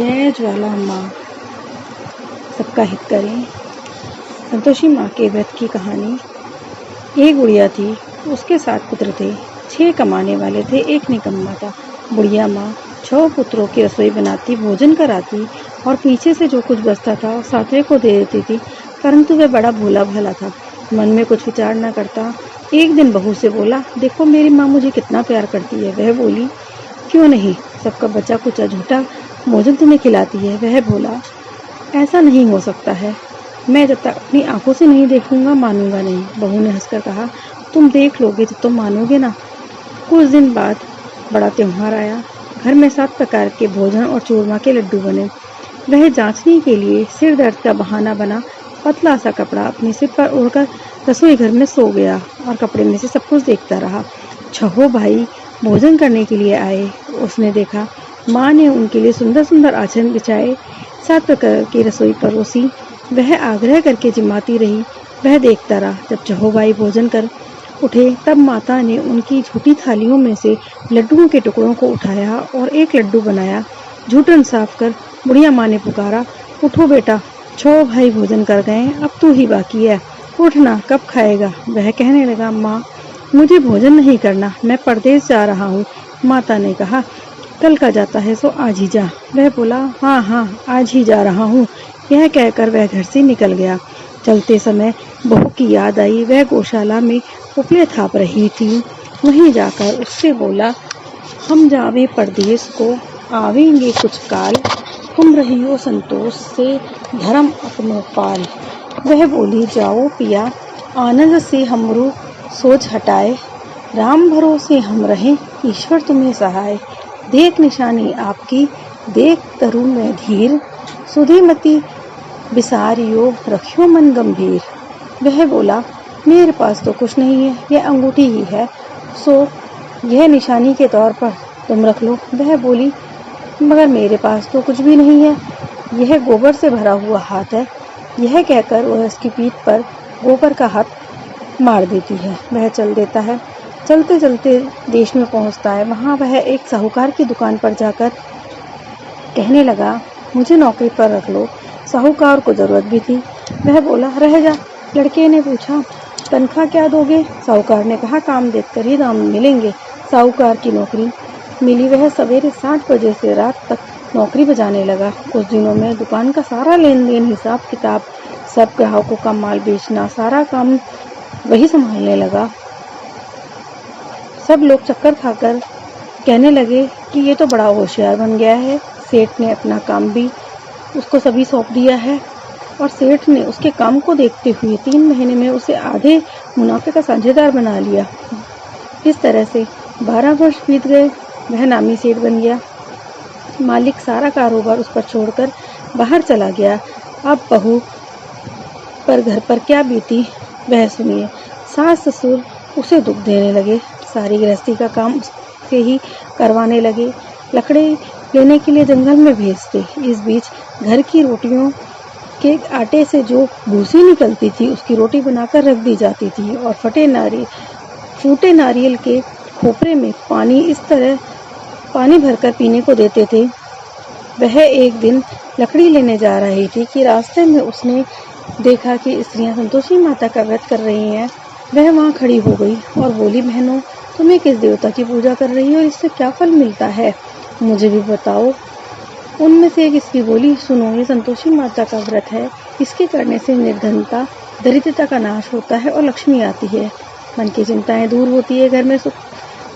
जय ज्वाला माँ सबका हित करें। संतोषी माँ के व्रत की कहानी। एक बुढ़िया थी, उसके 7 पुत्र थे। 6 कमाने वाले थे, एक निकम्मा था। बुढ़िया माँ 6 पुत्रों की रसोई बनाती, भोजन कराती और पीछे से जो कुछ बचता था सातवें को दे देती थी। परंतु वह बड़ा भोला भाला था, मन में कुछ विचार न करता। एक दिन बहू से बोला, देखो मेरी माँ मुझे कितना प्यार करती है। वह बोली, क्यों नहीं, सबका बचा कुचा झूठा भोजन तुम्हें खिलाती है। वह बोला, ऐसा नहीं हो सकता है, मैं जब तक अपनी आंखों से नहीं देखूंगा मानूंगा नहीं। बहू ने हंसकर कहा, तुम देख लोगे तो तुम मानोगे ना। कुछ दिन बाद बड़ा त्योहार आया। घर में 7 प्रकार के भोजन और चूरमा के लड्डू बने। वह जांचने के लिए सिर दर्द का बहाना बना पतला सा कपड़ा अपने सिर पर ओढ़कर रसोई घर में सो गया और कपड़े में से सब कुछ देखता रहा। 6 भाई भोजन करने के लिए आए। उसने देखा माँ ने उनके लिए सुंदर सुंदर आसन बिछाए, 7 प्रकार की रसोई परोसी। वह आग्रह करके जिमाती रही। वह देखता रहा। जब 6 भाई भोजन कर उठे तब माता ने उनकी झूठी थालियों में से लड्डुओं के टुकड़ों को उठाया और एक लड्डू बनाया। झूठन साफ कर बुढ़िया माँ ने पुकारा, उठो बेटा, 6 भाई भोजन कर गए, अब तू ही बाकी है, उठना, कब खाएगा। वह कहने लगा, माँ मुझे भोजन नहीं करना, मैं परदेश जा रहा हूँ। माता ने कहा, कल का जाता है सो आज ही जा। वह बोला, हाँ हाँ आज ही जा रहा हूँ। यह कहकर वह घर से निकल गया। चलते समय बहू की याद आई। वह गौशाला में उपले थाप रही थी। वहीं जाकर उससे बोला, हम जावे परदेश को, आवेंगे कुछ काल, तुम रहियो संतोष से, धर्म अपनो पाल। वह बोली, जाओ पिया, आनंद से हमरो सोच हटाए, राम भरोसे हम रहें, ईश्वर तुम्हें सहाय। देख निशानी आपकी, देख तरु में धीर, सुधीमती बिसारियो, रखियो मन गंभीर। वह बोला, मेरे पास तो कुछ नहीं है, यह अंगूठी ही है, सो यह निशानी के तौर पर तुम रख लो। वह बोली, मगर मेरे पास तो कुछ भी नहीं है, यह गोबर से भरा हुआ हाथ है। यह कहकर वह उसकी पीठ पर गोबर का हाथ मार देती है। वह चल देता है। चलते चलते देश में पहुंचता है। वहां वह एक साहूकार की दुकान पर जाकर कहने लगा, मुझे नौकरी पर रख लो। साहूकार को जरूरत भी थी। वह बोला, रह जा। लड़के ने पूछा, तनख्वाह क्या दोगे? साहूकार ने कहा, काम देखकर ही दाम मिलेंगे। साहूकार की नौकरी मिली। वह सवेरे 7 बजे से रात तक नौकरी बजाने लगा। कुछ दिनों में दुकान का सारा लेन देन, हिसाब किताब, सब ग्राहकों का माल बेचना, सारा काम वही संभालने लगा। सब लोग चक्कर खाकर कहने लगे कि ये तो बड़ा होशियार बन गया है। सेठ ने अपना काम भी उसको सभी सौंप दिया है और सेठ ने उसके काम को देखते हुए 3 महीने में उसे आधे मुनाफे का साझेदार बना लिया। इस तरह से 12 वर्ष बीत गए। वह नामी सेठ बन गया। मालिक सारा कारोबार उस पर छोड़कर बाहर चला गया। अब बहू पर घर पर क्या बीती वह सुनिए। सास ससुर उसे दुख देने लगे, सारी गृहस्थी का काम उससे ही करवाने लगे, लकड़ी लेने के लिए जंगल में भेजते। इस बीच घर की रोटियों के आटे से जो भूसी निकलती थी उसकी रोटी बनाकर रख दी जाती थी और फूटे नारियल के खोपरे में पानी भरकर पीने को देते थे। वह एक दिन लकड़ी लेने जा रही थी कि रास्ते में उसने देखा कि स्त्रियां संतोषी माता का व्रत कर रही हैं। वह वहां खड़ी हो गई और बोली, बहनों तुम्हें किस देवता की पूजा कर रही हो और इससे क्या फल मिलता है, मुझे भी बताओ। उनमें से एक स्त्री बोली, सुनो, ये संतोषी माता का व्रत है, इसके करने से निर्धनता दरिद्रता का नाश होता है और लक्ष्मी आती है, मन की चिंताएं दूर होती है, घर में सुख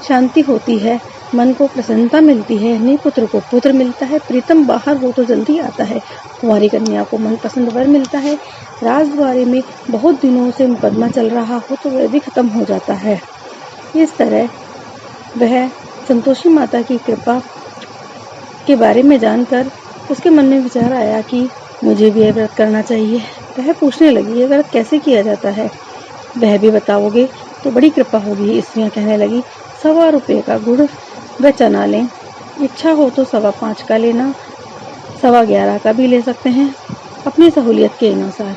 शांति होती है, मन को प्रसन्नता मिलती है, नए पुत्र को पुत्र मिलता है, प्रीतम बाहर हो तो जल्दी आता है, तुम्हारी कन्या को मनपसंद वर मिलता है, राजद्वारे में बहुत दिनों से मुकदमा चल रहा हो तो वह भी खत्म हो जाता है। इस तरह वह संतोषी माता की कृपा के बारे में जानकर उसके मन में विचार आया कि मुझे भी यह व्रत करना चाहिए। वह पूछने लगी, यह व्रत कैसे किया जाता है? वह भी बताओगे तो बड़ी कृपा होगी। स्त्रियां कहने लगी, 1.25 रुपये का गुड़ व चना लें, इच्छा हो तो 5.25 का लेना, 11.25 का भी ले सकते हैं, अपनी सहूलियत के अनुसार।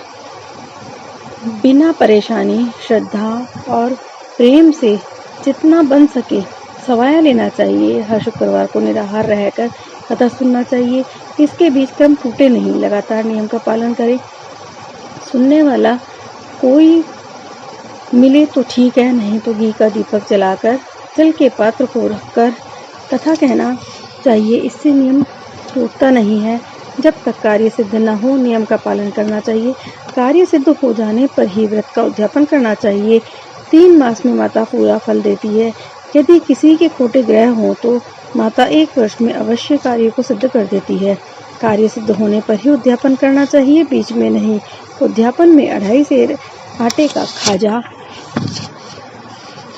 बिना परेशानी, श्रद्धा और प्रेम से जितना बन सके सवाया लेना चाहिए। हर शुक्रवार को निराहार रहकर कथा सुनना चाहिए। इसके बीच क्रम टूटे नहीं, लगातार नियम का पालन करें। सुनने वाला कोई मिले तो ठीक है, नहीं तो घी का दीपक जलाकर जल के पात्र को रखकर कथा कहना चाहिए। इससे नियम टूटता नहीं है। जब तक कार्य सिद्ध न हो नियम का पालन करना चाहिए। कार्य सिद्ध हो जाने पर ही व्रत का उद्यापन करना चाहिए। 3 मास में माता पूरा फल देती है। यदि किसी के खोटे ग्रह हो तो माता 1 वर्ष में अवश्य कार्य को सिद्ध कर देती है। कार्य सिद्ध होने पर ही उद्यापन करना चाहिए, बीच में नहीं। उद्यापन में 2.5 सेर आटे का खाजा,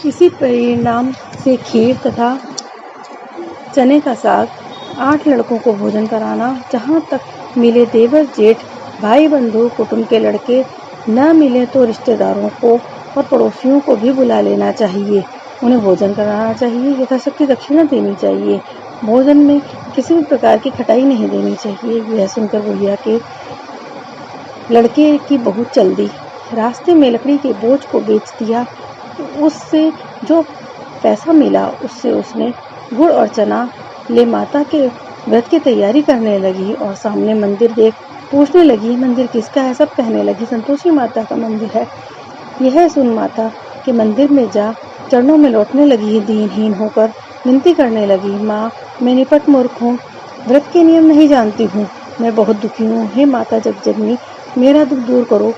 इसी परिणाम से खीर तथा चने का साग 8 लड़कों को भोजन कराना। जहाँ तक मिले देवर जेठ भाई बंधु कुटुंब के लड़के न मिले तो रिश्तेदारों को और पड़ोसियों को भी बुला लेना चाहिए। उन्हें भोजन कराना चाहिए। यथाशक्ति दक्षिणा देनी चाहिए। भोजन में किसी भी प्रकार की खटाई नहीं देनी चाहिए। यह सुनकर बुढ़िया के लड़के की बहुत जल्दी रास्ते में लकड़ी के बोझ को बेच दिया। उससे जो पैसा मिला उससे उसने गुड़ और चना ले माता के व्रत की तैयारी करने लगी और सामने मंदिर देख पूछने लगी, मंदिर किसका है? सब कहने लगी, संतोषी माता का मंदिर है। यह सुन माता के मंदिर में जा चरणों में लौटने लगी। दीनहीन होकर विनती करने लगी, माँ मैं निपट मूर्ख हूँ, व्रत के नियम नहीं जानती हूँ, मैं बहुत दुखी हूँ। हे माता जगजननी, मेरा दुख दूर करो,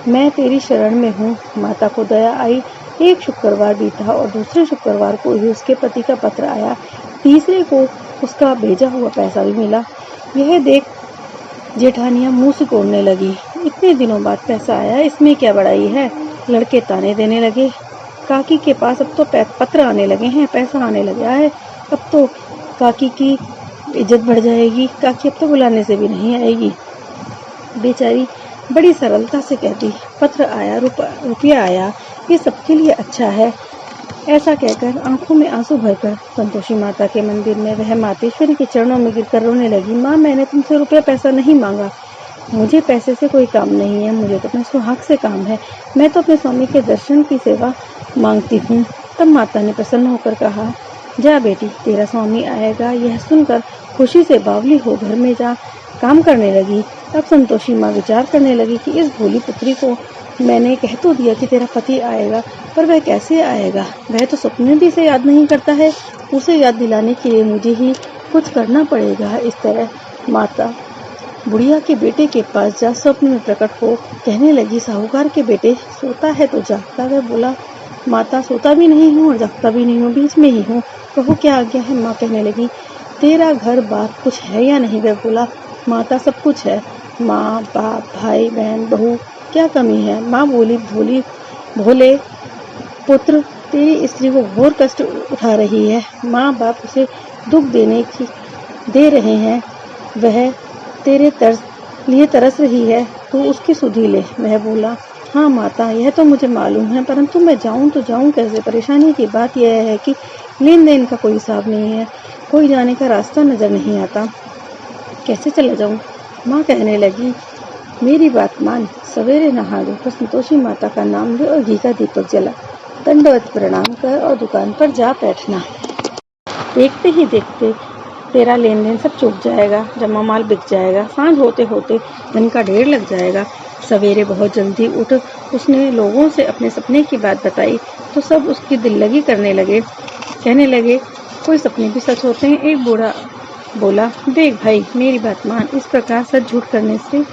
मैं तेरी शरण में हूँ। माता को दया आई। एक शुक्रवार बीता और दूसरे शुक्रवार को ही उसके पति का पत्र आया। तीसरे को उसका भेजा हुआ पैसा भी मिला। यह देख जेठानियां मुंह से तोड़ने लगी। इतने दिनों बाद पैसा आया, इसमें क्या बड़ाई है? लड़के ताने देने लगे, काकी के पास अब तो पत्र आने लगे हैं, पैसा आने लगा है, अब तो काकी की इज्जत बढ़ जाएगी। काकी अब तो बुलाने से भी नहीं आएगी। बेचारी बड़ी सरलता से कहती, पत्र आया, रुपया आया, ये सबके लिए अच्छा है। ऐसा कहकर आंखों में आंसू भरकर संतोषी माता के मंदिर में वह मातेश्वरी के चरणों में गिरकर रोने लगी। माँ मैंने तुमसे रुपया पैसा नहीं मांगा, मुझे पैसे से कोई काम नहीं है, मुझे तो अपने सुहाग से काम है, मैं तो अपने स्वामी के दर्शन की सेवा मांगती हूँ। तब माता ने प्रसन्न होकर कहा, जा बेटी तेरा स्वामी आएगा। यह सुनकर खुशी से बावली हो घर में जा काम करने लगी। तब संतोषी माँ विचार करने लगी कि इस भोली पुत्री को मैंने कह तो दिया कि तेरा पति आएगा, पर वह कैसे आएगा? वह तो सपने भी से याद नहीं करता है। उसे याद दिलाने के लिए मुझे ही कुछ करना पड़ेगा। इस तरह माता बुढ़िया के बेटे के पास जा स्वप्न में प्रकट हो कहने लगी, साहूकार के बेटे सोता है तो जागता। वह बोला, माता सोता भी नहीं हूँ और जागता भी नहीं हूँ, बीच में ही हूँ, कहो क्या आज्ञा है? माँ कहने लगी, तेरा घर बार कुछ है या नहीं? वह बोला, माता सब कुछ है, माँ बाप भाई बहन बहू, क्या कमी है? माँ बोली, भोले पुत्र तेरी स्त्री को घोर कष्ट उठा रही है, माँ बाप उसे दुख दे रहे हैं, वह तेरे लिए तरस रही है, तू उसकी सुधि ले। वह बोला, हाँ माता यह तो मुझे मालूम है, परंतु मैं जाऊं तो जाऊं कैसे? परेशानी की बात यह है कि लेन देन का कोई हिसाब नहीं है, कोई जाने का रास्ता नजर नहीं आता, कैसे चला जाऊं? माँ कहने लगी, मेरी बात मान, सवेरे नहा लो, तो संतोषी माता का नाम ले और घी का दीपक जला, दंडवत प्रणाम कर और दुकान पर जा बैठना। देखते ही देखते तेरा लेन देन सब चूक जाएगा, जमा माल बिक जाएगा, सांझ होते होते धन का ढेर लग जाएगा। सवेरे बहुत जल्दी उठ उसने लोगों से अपने सपने की बात बताई तो सब उसकी दिल लगी करने लगे, कहने लगे, कोई सपने भी सच होते हैं। एक बूढ़ा बोला, देख भाई मेरी बात मान, इस प्रकार सच झूठ करने से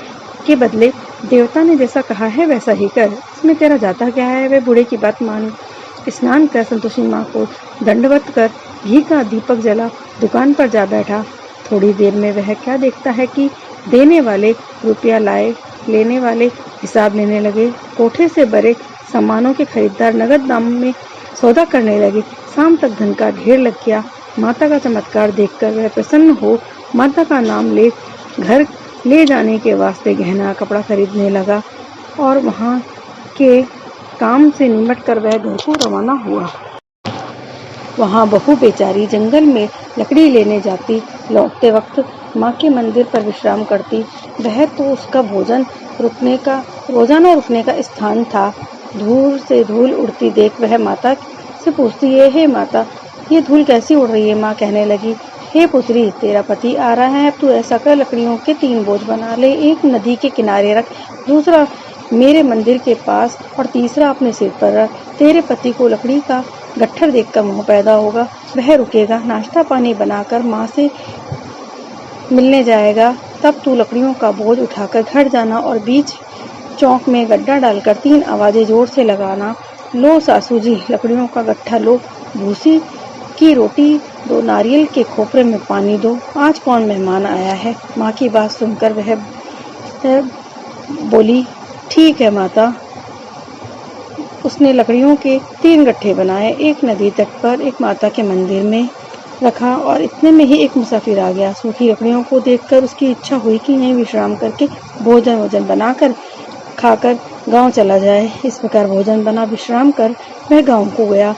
के बदले देवता ने जैसा कहा है वैसा ही कर, इसमें तेरा जाता क्या है? वे बूढ़े की बात मान, स्नान कर, संतोषी माँ को दंडवत कर, घी का दीपक जला, दुकान पर जा बैठा। थोड़ी देर में वह क्या देखता है कि देने वाले रुपया लाए, लेने वाले हिसाब लेने लगे, कोठे से भरे सामानों के खरीदार नगद दाम में सौदा करने लगे। शाम तक धन का ढेर लग गया। माता का चमत्कार देखकर वह प्रसन्न हो माता का नाम ले घर ले जाने के वास्ते गहना कपड़ा खरीदने लगा और वहाँ के काम से निमट कर वह घर को रवाना हुआ। वहाँ बहू बेचारी जंगल में लकड़ी लेने जाती, लौटते वक्त माँ के मंदिर पर विश्राम करती। वह तो उसका रोजाना रुकने का स्थान था। दूर से धूल उड़ती देख वह माता से पूछती है, हे माता ये धूल कैसी उड़ रही है? माँ कहने लगी, हे पुत्री, तेरा पति आ रहा है, अब तू ऐसा कर, लकड़ियों के 3 बोझ बना ले, एक नदी के किनारे रख, दूसरा मेरे मंदिर के पास और तीसरा अपने सिर पर रख। तेरे पति को लकड़ी का गट्ठर देखकर मोह पैदा होगा, वह रुकेगा, नाश्ता पानी बनाकर माँ से मिलने जाएगा, तब तू लकड़ियों का बोझ उठाकर घर जाना और बीच चौक में गड्ढा डालकर 3 आवाजें जोर से लगाना, लो सासू जी लकड़ियों का गट्ठा लो, भूसी की रोटी दो, नारियल के खोपरे में पानी दो, आज कौन मेहमान आया है। माँ की बात सुनकर वह बोली, ठीक है माता। उसने लकड़ियों के 3 गट्ठे बनाए, एक नदी तट पर, एक माता के मंदिर में रखा और इतने में ही एक मुसाफिर आ गया। सूखी लकड़ियों को देखकर उसकी इच्छा हुई कि यहीं विश्राम करके भोजन बनाकर खाकर गांव चला जाए। इस प्रकार भोजन बना विश्राम कर वह गांव को गया।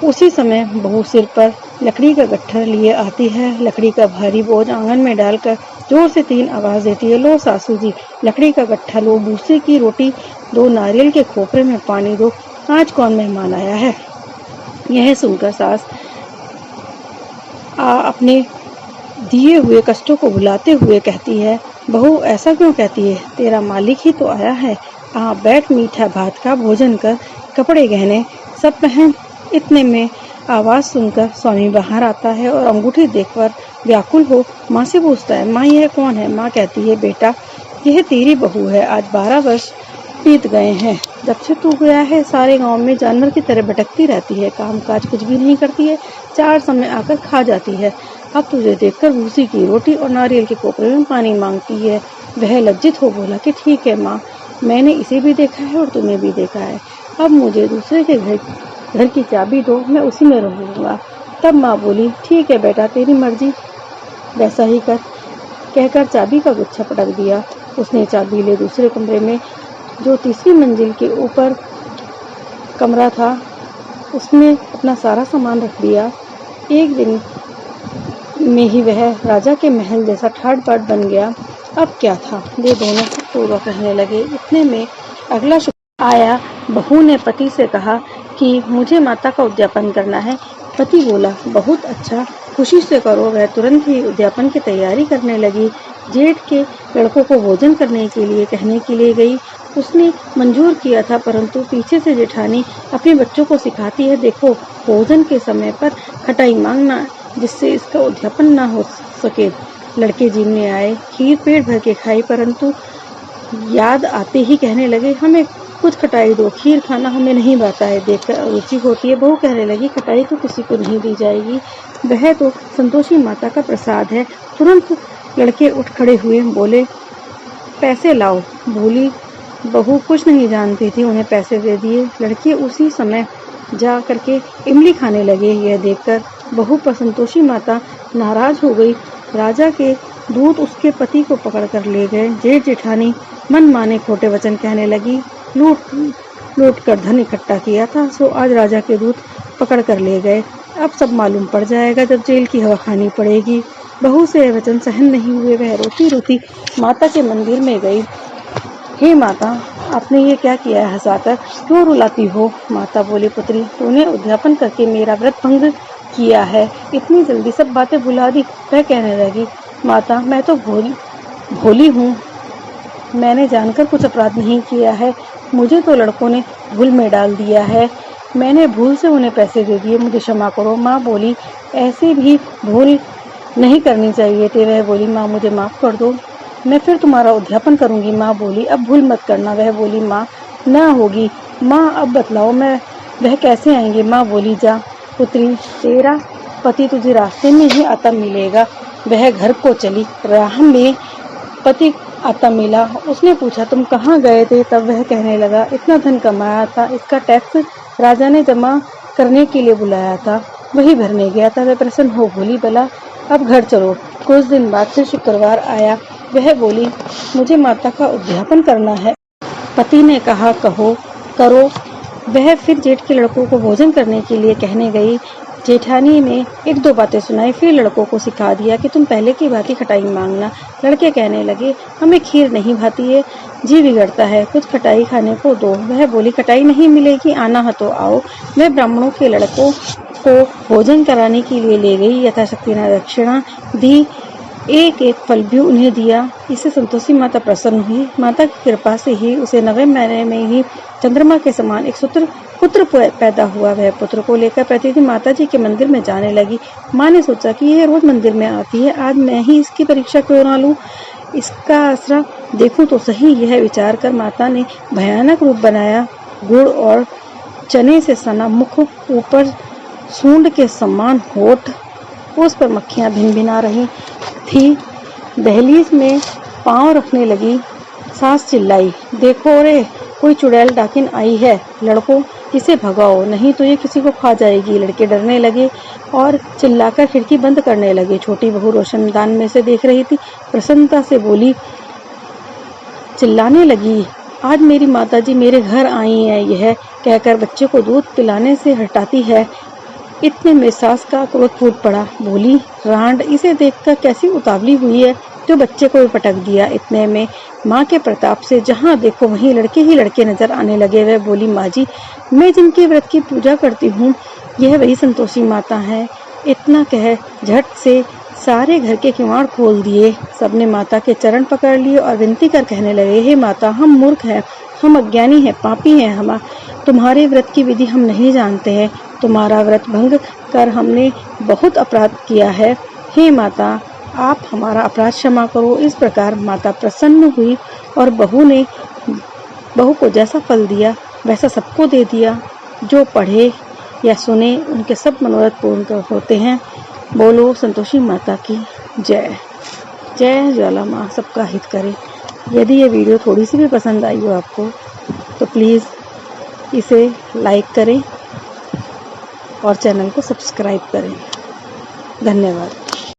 उसी समय बहू सिर पर लकड़ी का गट्ठर लिए आती है, लकड़ी का भारी बोझ आंगन में डालकर जोर से 3 आवाज देती है, लो सासू जी लकड़ी का गट्ठा लो, भूसे की रोटी दो, नारियल के खोपरे में पानी दो, आज कौन मेहमान आया है। यह सुनकर सास अपने दिए हुए कष्टों को भुलाते हुए कहती है, बहू ऐसा क्यों कहती है, तेरा मालिक ही तो आया है, बैठ मीठा भात का भोजन कर, कपड़े गहने सब पहन। इतने में आवाज सुनकर स्वामी बाहर आता है और अंगूठी देखकर व्याकुल हो माँ से पूछता है, माँ यह कौन है। माँ कहती है, बेटा यह तेरी बहू है, आज 12 वर्ष बीत गए हैं, जब से तू गया है सारे गांव में जानवर की तरह भटकती रहती है, काम काज कुछ भी नहीं करती है, 4 समय आकर खा जाती है, अब तुझे देखकर भूसी की रोटी और नारियल के कोपरे में पानी मांगती है। वह लज्जित हो बोला कि ठीक है माँ, मैंने इसे भी देखा है और तुम्हें भी देखा है, अब मुझे दूसरे के घर की चाबी दो, मैं उसी में रहूँगा। तब माँ बोली, ठीक है बेटा तेरी मर्जी, वैसा ही कर, कहकर चाबी का गुच्छा पटक दिया। उसने चाबी ले दूसरे कमरे में जो 3री मंजिल के ऊपर कमरा था उसमें अपना सारा सामान रख दिया। एक दिन में ही वह राजा के महल जैसा ठाट बाट बन गया। अब क्या था, वे दोनों पूर्वक रहने लगे। इतने में अगला शुक्र आया। बहू ने पति से कहा कि मुझे माता का उद्यापन करना है। पति बोला, बहुत अच्छा, खुशी से करो। वह तुरंत ही उद्यापन की तैयारी करने लगी। जेठ के लड़कों को भोजन करने के लिए कहने के लिए गई। उसने मंजूर किया था, परंतु पीछे से जेठानी अपने बच्चों को सिखाती है, देखो भोजन के समय पर खटाई मांगना, जिससे इसका उद्यापन ना हो सके। लड़के जीवने आए, खीर पेट भर के खाई, परंतु याद आते ही कहने लगे, हमें कुछ खटाई दो, खीर खाना हमें नहीं भाता है, देखकर रुचि होती है। बहू कहने लगी, खटाई तो किसी को नहीं दी जाएगी, वह तो संतोषी माता का प्रसाद है। तुरंत लड़के उठ खड़े हुए, बोले, पैसे लाओ। भोली बहू कुछ नहीं जानती थी, उन्हें पैसे दे दिए। लड़के उसी समय जा करके इमली खाने लगे। यह देखकर बहू पर संतोषी माता नाराज हो गई। राजा के दूत उसके पति को पकड़ कर ले गए। जेठ जेठानी मन माने खोटे वचन कहने लगी, लूट कर धन इकट्ठा किया था, सो आज राजा के दूत पकड़ कर ले गए। अब सब मालूम पड़ जाएगा जब जेल की हवा खानी पड़ेगी। बहू से यह वचन सहन नहीं हुए, वह रोती रोती माता के मंदिर में गई। हे माता, आपने ये क्या किया है, हंसाकर क्यों रुलाती हो। माता बोली, पुत्री तूने उद्यापन करके मेरा व्रत भंग किया है, इतनी जल्दी सब बातें भुला दी। वह कहने लगी, माता मैं तो भोली हूँ, मैंने जानकर कुछ अपराध नहीं किया है, मुझे तो लड़कों ने भूल में डाल दिया है, मैंने भूल से उन्हें पैसे दे दिए, मुझे क्षमा करो। माँ बोली, ऐसे भी भूल नहीं करनी चाहिए थी। वह बोली, माँ मुझे माफ़ कर दो, मैं फिर तुम्हारा उद्यापन करूँगी। माँ बोली, अब भूल मत करना। वह बोली, माँ ना होगी। माँ अब बतलाओ वह कैसे आएंगे। माँ बोली, जा पुत्री, तेरा पति तुझे रास्ते में ही आता मिलेगा। वह घर को चली। राह में पति आता मिला। उसने पूछा, तुम कहाँ गए थे। तब वह कहने लगा, इतना धन कमाया था, इसका टैक्स राजा ने जमा करने के लिए बुलाया था, वही भरने गया था। वह प्रसन्न हो बोली, भला अब घर चलो। कुछ दिन बाद से शुक्रवार आया। वह बोली, मुझे माता का उद्यापन करना है। पति ने कहा, कहो करो। वह फिर जेठ के लड़कों को भोजन करने के लिए कहने गई। जेठानी ने 1-2 बातें सुनाई, फिर लड़कों को सिखा दिया कि तुम पहले की भांति खटाई मांगना। लड़के कहने लगे, हमें खीर नहीं भाती है, जी बिगड़ता है, कुछ खटाई खाने को दो। वह बोली, खटाई नहीं मिलेगी, आना है तो आओ। मैं ब्राह्मणों के लड़कों को भोजन कराने के लिए ले गई, यथाशक्ति दक्षिणा दी, एक एक फल भी उन्हें दिया। इससे संतोषी माता प्रसन्न हुई। माता की कृपा से ही उसे 9वें महीने में ही चंद्रमा के समान एक पुत्र पैदा हुआ। वह पुत्र को लेकर प्रतिदिन माता जी के मंदिर में जाने लगी। माँ ने सोचा कि यह रोज मंदिर में आती है, आज मैं ही इसकी परीक्षा क्यों ना लूं, इसका आसरा देखूं तो सही। यह विचार कर माता ने भयानक रूप बनाया। गुड़ और चने से सना मुख, ऊपर सूंड के समान होठ, उस पर मक्खियां भिनभिना रही थी। दहलीज में पांव रखने लगी। सास चिल्लाई, देखो रे, कोई चुड़ैल डाकिन आई है, लड़कों इसे भगाओ, नहीं तो ये किसी को खा जाएगी। लड़के डरने लगे और चिल्लाकर खिड़की बंद करने लगे। छोटी बहू रोशनदान में से देख रही थी, प्रसन्नता से बोली, चिल्लाने लगी, आज मेरी माताजी मेरे घर आई हैं। यह कहकर बच्चे को दूध पिलाने से हटाती है। इतने में सास का क्रोध फूट पड़ा। बोली, रांड, इसे देखकर कैसी उतावली हुई है, जो बच्चे को पटक दिया। इतने में माँ के प्रताप से जहाँ देखो वहीं लड़के ही लड़के नजर आने लगे। वह बोली, माँ जी, मैं जिनके व्रत की पूजा करती हूँ, यह वही संतोषी माता है। इतना कह झट से सारे घर के किवाड़ खोल दिए। सबने माता के चरण पकड़ लिए और विनती कर कहने लगे, हे माता, हम मूर्ख हैं, हम अज्ञानी हैं, पापी हैं, हम तुम्हारे व्रत की विधि हम नहीं जानते हैं। तुम्हारा व्रत भंग कर हमने बहुत अपराध किया है। हे माता, आप हमारा अपराध क्षमा करो। इस प्रकार माता प्रसन्न हुई और बहू को जैसा फल दिया वैसा सबको दे दिया। जो पढ़े या सुने उनके सब मनोरथ पूर्ण होते हैं। बोलो संतोषी माता की जय। जय ज्वाला माँ सबका हित करे। यदि ये वीडियो थोड़ी सी भी पसंद आई हो आपको तो प्लीज़ इसे लाइक करें और चैनल को सब्सक्राइब करें। धन्यवाद।